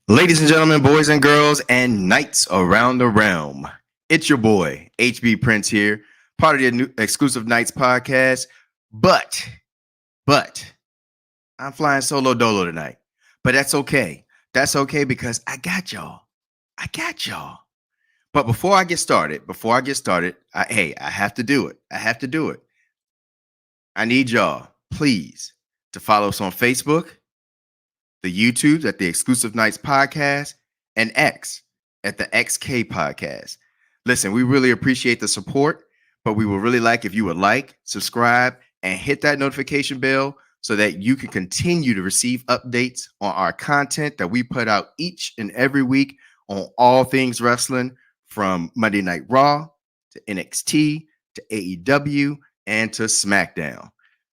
Ladies and gentlemen, boys and girls, and knights around the realm, it's your boy, HB Prince here, part of the new exclusive Knights podcast. But I'm flying solo dolo tonight. But that's okay. That's okay because I got y'all. But before I get started, I have to do it. I need y'all, please, to follow us on Facebook, the YouTube at the Exclusive Knights Podcast, and X at the XK Podcast. Listen, we really appreciate the support, but we would really like if you would like, subscribe, and hit that notification bell so that you can continue to receive updates on our content that we put out each and every week on all things wrestling, from Monday Night Raw to NXT to AEW and to SmackDown.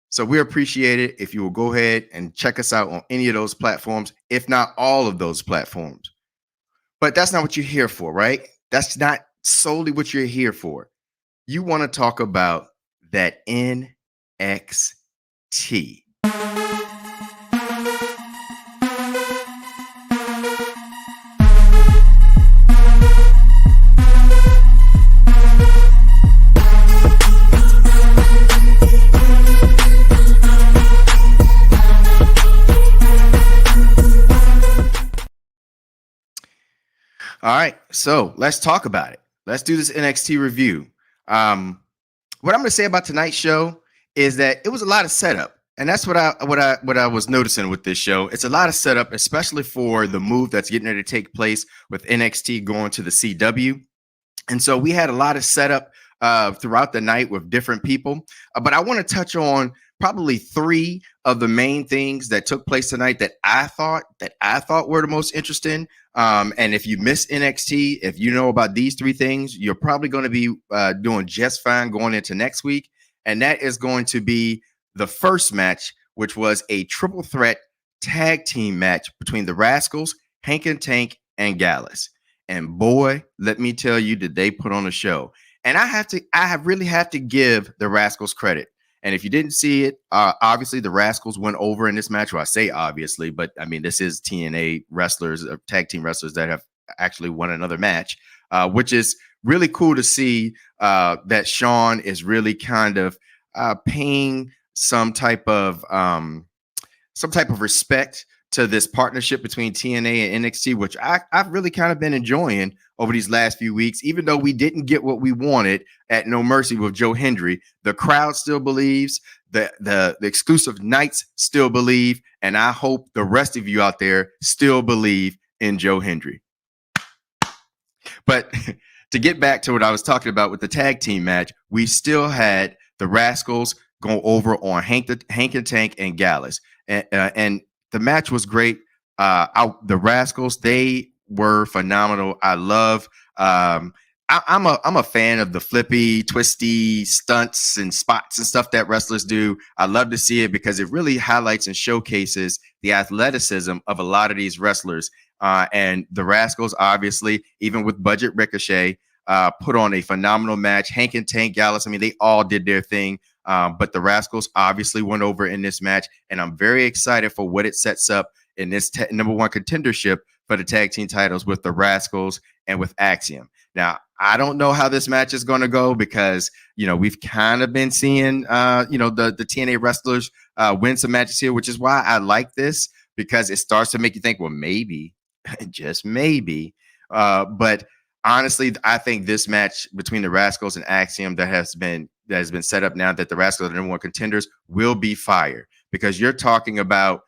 So we appreciate it if you will go ahead and check us out on any of those platforms, if not all of those platforms. But that's not what you're here for, right? That's not solely what you're here for. You want to talk about that NXT. All right, so let's talk about it. Let's do this NXT review. What I'm going to say about tonight's show is that it was a lot of setup, and that's what I was noticing with this show. It's a lot of setup, especially for the move that's getting ready to take place with NXT going to the CW. And so we had a lot of setup throughout the night with different people. But I want to touch on probably three of the main things that took place tonight that I thought were the most interesting. And if you miss NXT, if you know about these three things, you're probably going to be doing just fine going into next week. And that is going to be the first match, which was a triple threat tag team match between the Rascals, Hank and Tank, and Gallus. And boy, let me tell you, did they put on a show. And I really have to give the Rascals credit. And if you didn't see it, obviously the Rascals went over in this match. Well, I say obviously, but I mean, this is TNA wrestlers, tag team wrestlers that have actually won another match, which is really cool to see that Sean is really kind of paying some type of respect to this partnership between TNA and NXT, which I've really kind of been enjoying over these last few weeks. Even though we didn't get what we wanted at No Mercy with Joe Hendry, the crowd still believes, the exclusive Knights still believe, and I hope the rest of you out there still believe in Joe Hendry. But to get back to what I was talking about with the tag team match, we still had the Rascals go over on Hank and Tank and Gallus, and the match was great. The Rascals, they were phenomenal. I love. I'm a fan of the flippy, twisty stunts and spots and stuff that wrestlers do. I love to see it because it really highlights and showcases the athleticism of a lot of these wrestlers. And the Rascals, obviously, even with Budget Ricochet, put on a phenomenal match. Hank and Tank, Gallus, I mean, they all did their thing. But the Rascals obviously went over in this match, and I'm very excited for what it sets up in this number one contendership for the tag team titles with the Rascals and with Axiom. Now, I don't know how this match is going to go because, we've kind of been seeing, the TNA wrestlers win some matches here, which is why I like this, because it starts to make you think, well, maybe, just maybe. But honestly, I think this match between the Rascals and Axiom that has been set up now that the Rascals are the number one contenders will be fire, because you're talking about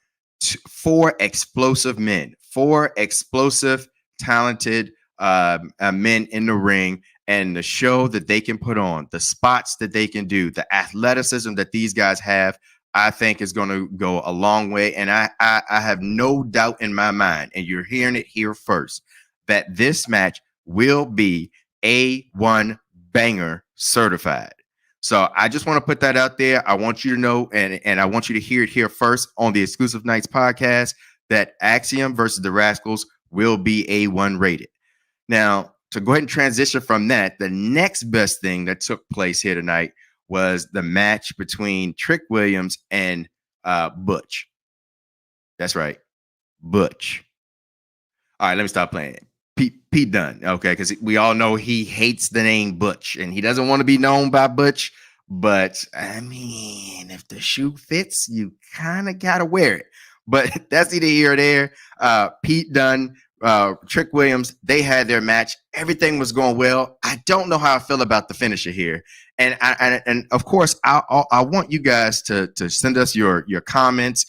four explosive men, four explosive, talented men in the ring, and the show that they can put on, the spots that they can do, the athleticism that these guys have, I think is going to go a long way. And I have no doubt in my mind, and you're hearing it here first, that this match will be A1 banger certified. So I just want to put that out there. I want you to know, and I want you to hear it here first on the Exclusive Nights podcast, that Axiom versus the Rascals will be A1 rated. Now, to go ahead and transition from that, the next best thing that took place here tonight was the match between Trick Williams and Butch. That's right, Butch. All right, let me stop playing. Pete Dunne, okay, because we all know he hates the name Butch, and he doesn't want to be known by Butch. But I mean, if the shoe fits, you kind of gotta wear it. But that's either here or there. Pete Dunne, Trick Williams, they had their match. Everything was going well. I don't know how I feel about the finisher here, and of course, I want you guys to send us your comments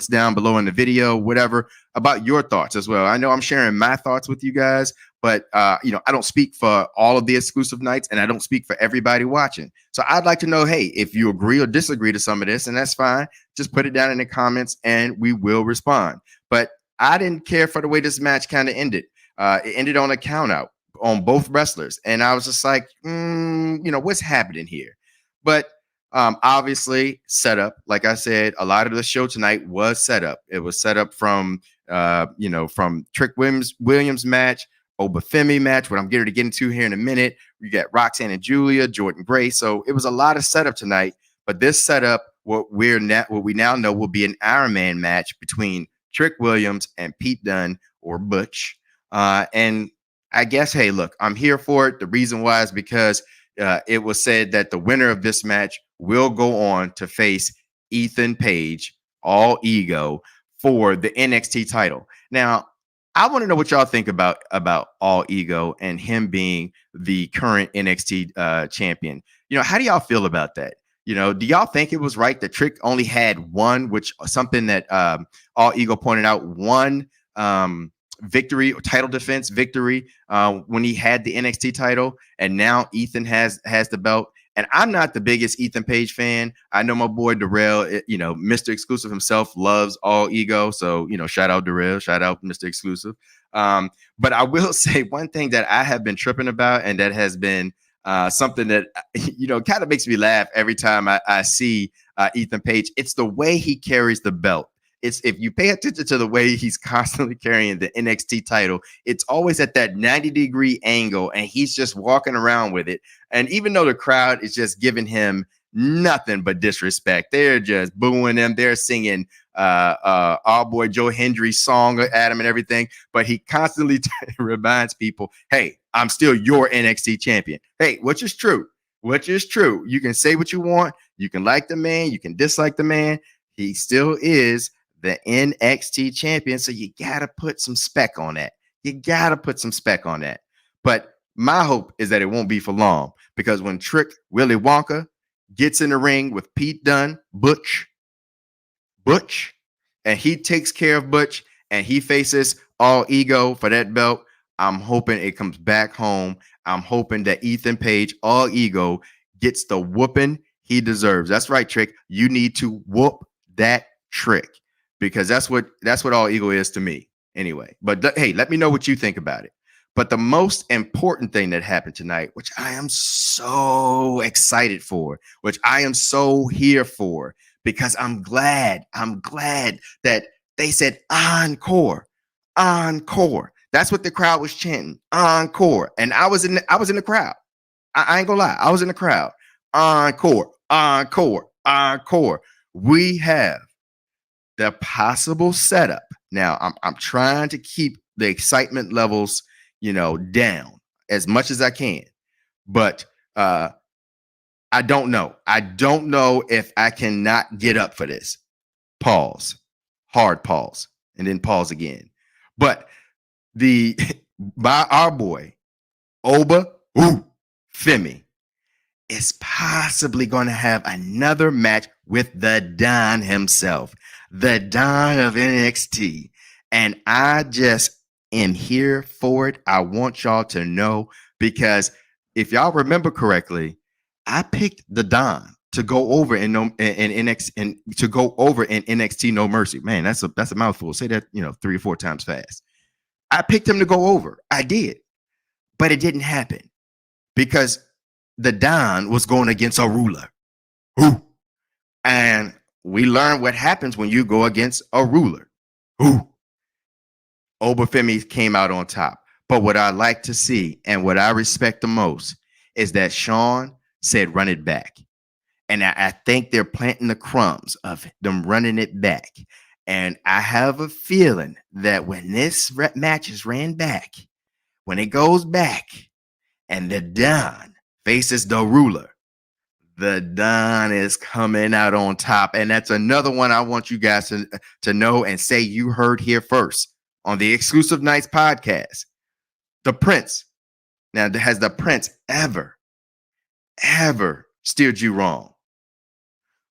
down below in the video, whatever, about your thoughts as well. I know I'm sharing my thoughts with you guys, but I don't speak for all of the exclusive nights, and I don't speak for everybody watching. So I'd like to know, hey, if you agree or disagree to some of this, and that's fine, just put it down in the comments, and we will respond. But I didn't care for the way this match kind of ended. It ended on a count out on both wrestlers, and I was just like, what's happening here? But obviously, set up. Like I said, a lot of the show tonight was set up. It was set up from from Trick Williams match, Obafemi match, what I'm getting to get into here in a minute. We got Roxanne and Julia, Jordan Gray. So it was a lot of setup tonight. But this setup, what we now know will be an Iron Man match between Trick Williams and Pete Dunne, or Butch. And I guess, hey, look, I'm here for it. The reason why is because it was said that the winner of this match will go on to face Ethan Page, all ego, for the NXT title. Now, I want to know what y'all think about all ego and him being the current NXT champion. How do y'all feel about that? Do y'all think it was right that Trick only had one, which something that all ego pointed out, one victory or title defense victory when he had the NXT title, and now Ethan has the belt. And I'm not the biggest Ethan Page fan. I know my boy Darrell, Mr. Exclusive himself, loves all ego. So, shout out Darrell, shout out Mr. Exclusive. But I will say one thing that I have been tripping about, and that has been something that, kind of makes me laugh every time I see Ethan Page. It's the way he carries the belt. It's, if you pay attention to the way he's constantly carrying the NXT title, it's always at that 90-degree angle, and he's just walking around with it. And even though the crowd is just giving him nothing but disrespect, they're just booing him. They're singing our boy Joe Hendry's song at him and everything. But he constantly reminds people, hey, I'm still your NXT champion. Hey, which is true. You can say what you want. You can like the man. You can dislike the man. He still is the NXT champion. So you got to put some spec on that. But my hope is that it won't be for long, because when Trick Willy Wonka gets in the ring with Pete Dunne, Butch, and he takes care of Butch and he faces all ego for that belt, I'm hoping it comes back home. I'm hoping that Ethan Page, all ego, gets the whooping he deserves. That's right, Trick. You need to whoop that Trick, because that's what all ego is to me anyway. But hey, let me know what you think about it. But the most important thing that happened tonight, which I am so excited for, which I am so here for, because I'm glad that they said encore. That's what the crowd was chanting, encore. And I was in the crowd. I ain't gonna lie, I was in the crowd. Encore. We have the possible setup. Now, I'm trying to keep the excitement levels, down as much as I can. But I don't know. I don't know if I cannot get up for this. Pause. Hard pause. And then pause again. But by our boy, Femi, is possibly going to have another match with the Don himself, the Don of NXT. And I just am here for it. I want y'all to know, because if y'all remember correctly, I picked the Don to go over in NXT No Mercy. Man, that's a mouthful. Say that 3 or 4 times fast. I picked him to go over. I did, but it didn't happen. because the Don was going against a ruler. Ooh. And we learned what happens when you go against a ruler. Ooh. Obafemi came out on top. But what I like to see and what I respect the most is that Sean said, run it back. And I think they're planting the crumbs of them running it back. And I have a feeling that when this match is ran back, when it goes back and the Don faces the ruler, the Don is coming out on top. And that's another one I want you guys to know and say you heard here first on the Exclusive Nights podcast. The Prince. Now, has the Prince ever steered you wrong?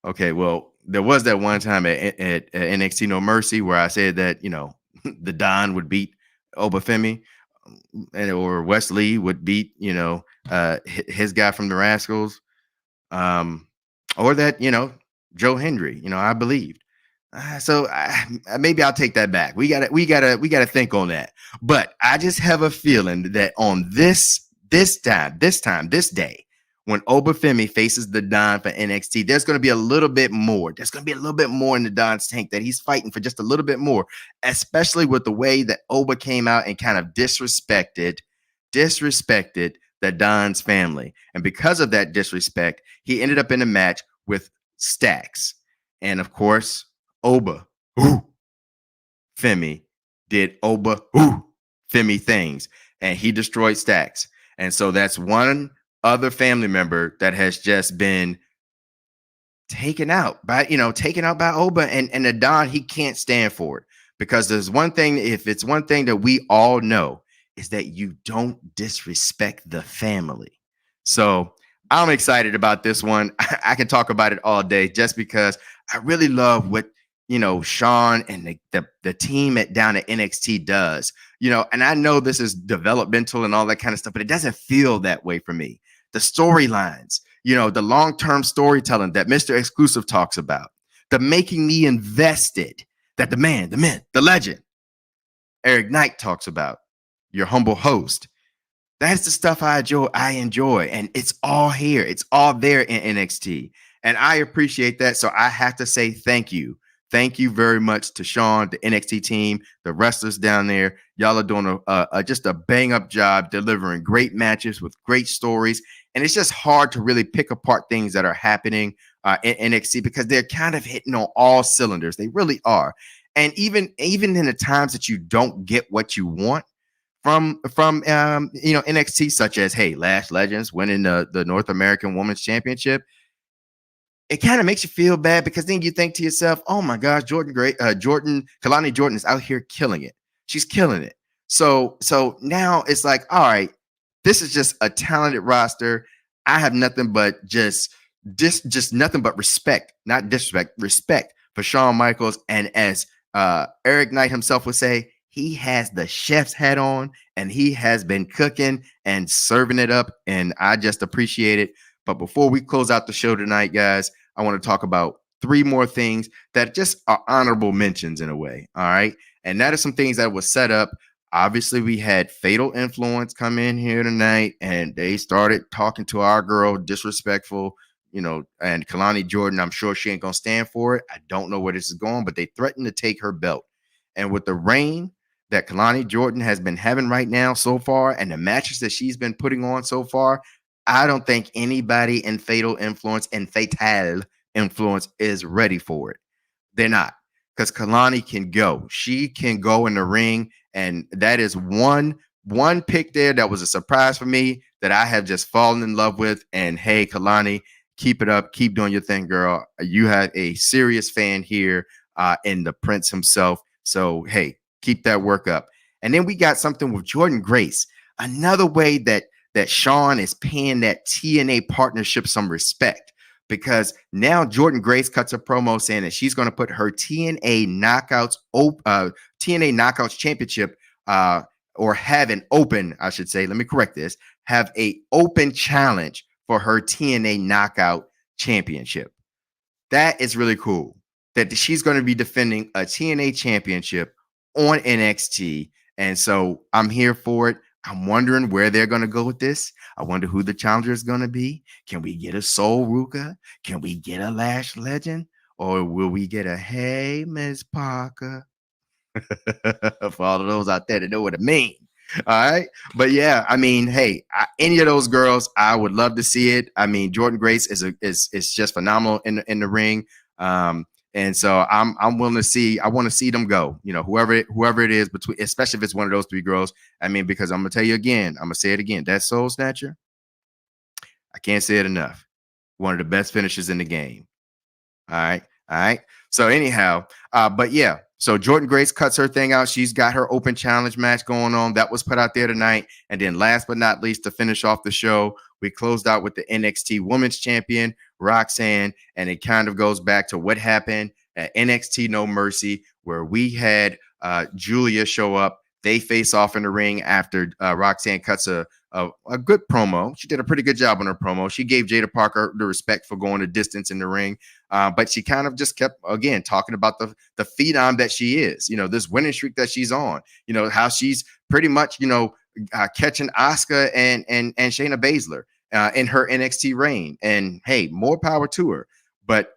Okay, well, there was that one time at NXT No Mercy where I said that, the Don would beat Obafemi, or Wesley would beat, his guy from the Rascals, or that, Joe Hendry, I believed. So maybe I'll take that back. We gotta think on that. But I just have a feeling that on this day, when Obafemi faces the Don for NXT, there's going to be a little bit more. There's going to be a little bit more in the Don's tank that he's fighting for, just a little bit more, especially with the way that Oba came out and kind of disrespected the Don's family. And because of that disrespect, he ended up in a match with Stacks. And of course, Oba Femi did Oba Femi things, and he destroyed Stacks. And so that's one other family member that has just been taken out by Oba, and the Don. He can't stand for it, because there's one thing, if it's one thing that we all know, is that you don't disrespect the family. So I'm excited about this one. I can talk about it all day, just because I really love what Sean and the team down at NXT does. And I know this is developmental and all that kind of stuff, but it doesn't feel that way for me. The storylines, the long-term storytelling that Mr. Exclusive talks about, the making me invested that the man, the myth, the legend, Eric Knight talks about, your humble host. That's the stuff I enjoy, and it's all here. It's all there in NXT, and I appreciate that. So I have to say thank you. Thank you very much to Sean, the NXT team, the wrestlers down there. Y'all are doing just a bang-up job delivering great matches with great stories. And it's just hard to really pick apart things that are happening in NXT, because they're kind of hitting on all cylinders. They really are. And even in the times that you don't get what you want from NXT, such as, hey, Lash Legends winning the North American Women's Championship, it kind of makes you feel bad, because then you think to yourself, oh my gosh, Kalani Jordan is out here killing it. She's killing it. So now it's like, all right, this is just a talented roster. I have nothing but just nothing but respect, not disrespect, respect for Shawn Michaels. And as Eric Knight himself would say, he has the chef's hat on, and he has been cooking and serving it up. And I just appreciate it. But before we close out the show tonight, guys, I want to talk about 3 more things that just are honorable mentions in a way. All right. And that is some things that was set up. Obviously, we had Fatal Influence come in here tonight, and they started talking to our girl, disrespectful, and Kalani Jordan. I'm sure she ain't going to stand for it. I don't know where this is going, but they threatened to take her belt. And with the reign that Kalani Jordan has been having right now so far, and the matches that she's been putting on so far, I don't think anybody in Fatal Influence is ready for it. They're not, because Kalani can go. She can go in the ring, and that is one pick there that was a surprise for me that I have just fallen in love with. And hey, Kalani, keep it up. Keep doing your thing, girl. You have a serious fan here in the Prince himself. So, hey, keep that work up. And then we got something with Jordynne Grace. Another way that Sean is paying that TNA partnership some respect, because now Jordynne Grace cuts a promo saying that she's going to put her TNA Knockouts Championship, or have an open, I should say, let me correct this, have a open challenge for her TNA Knockout Championship. That is really cool, that she's going to be defending a TNA championship on NXT. And so I'm here for it. I'm wondering where they're going to go with this. I wonder who the challenger is going to be. Can we get a Soul Ruka? Can we get a Lash Legend? Or will we get a Hey, Miss Parker? For all of those out there that know what I mean. All right. But yeah, I mean, hey, any of those girls, I would love to see it. I mean, Jordan Grace is just phenomenal in the ring. And so I'm willing to see. I want to see them go. You know, whoever it is between, especially if it's one of those three girls. I mean, because I'm gonna tell you again, I'm gonna say it again. That Soul Snatcher, I can't say it enough. One of the best finishes in the game. All right. All right. So anyhow, but yeah, so Jordan Grace cuts her thing out. She's got her open challenge match going on. That was put out there tonight. And then last but not least, to finish off the show, we closed out with the NXT Women's Champion, Roxanne. And it kind of goes back to what happened at NXT No Mercy, where we had Julia show up. They face off in the ring after Roxanne cuts a good promo. She did a pretty good job on her promo. She gave Jada Parker the respect for going the distance in the ring. But she kind of just kept, again, talking about the phenom that she is, you know, this winning streak that she's on, you know, how she's pretty much, you know, catching Asuka and Shayna Baszler in her NXT reign. And hey, more power to her. But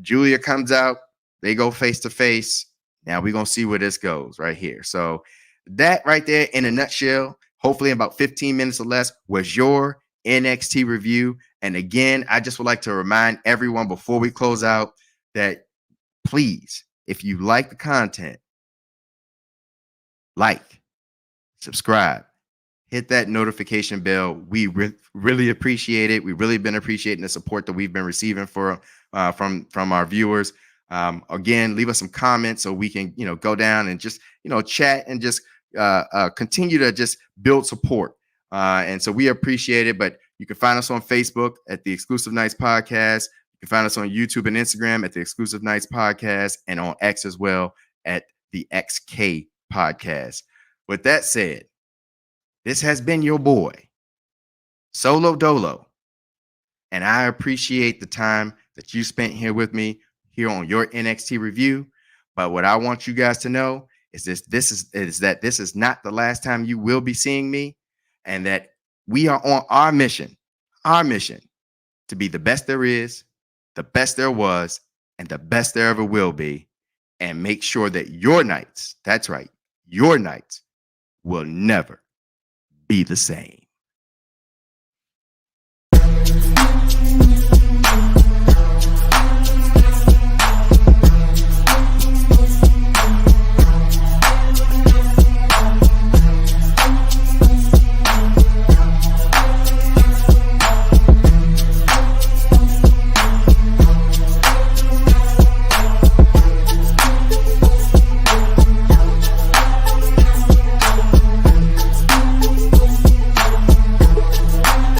Julia comes out, they go face to face. Now we're going to see where this goes right here. So that right there in a nutshell, hopefully in about 15 minutes or less, was your NXT review. And again, I just would like to remind everyone before we close out that please, if you like the content, like, subscribe, hit that notification bell. We really appreciate it. We've really been appreciating the support that we've been receiving from our viewers. Again, leave us some comments so we can, you know, go down and just, you know, chat and just continue to just build support. And so we appreciate it. But you can find us on Facebook at the Exclusive Nights Podcast. You can find us on YouTube and Instagram at the Exclusive Nights Podcast, and on X as well at the XK Podcast. With that said, this has been your boy, Solo Dolo. And I appreciate the time that you spent here with me here on your NXT review. But what I want you guys to know is this is not the last time you will be seeing me, and that we are on our mission to be the best there is, the best there was, and the best there ever will be, and make sure that your nights, that's right, your nights will never be the same.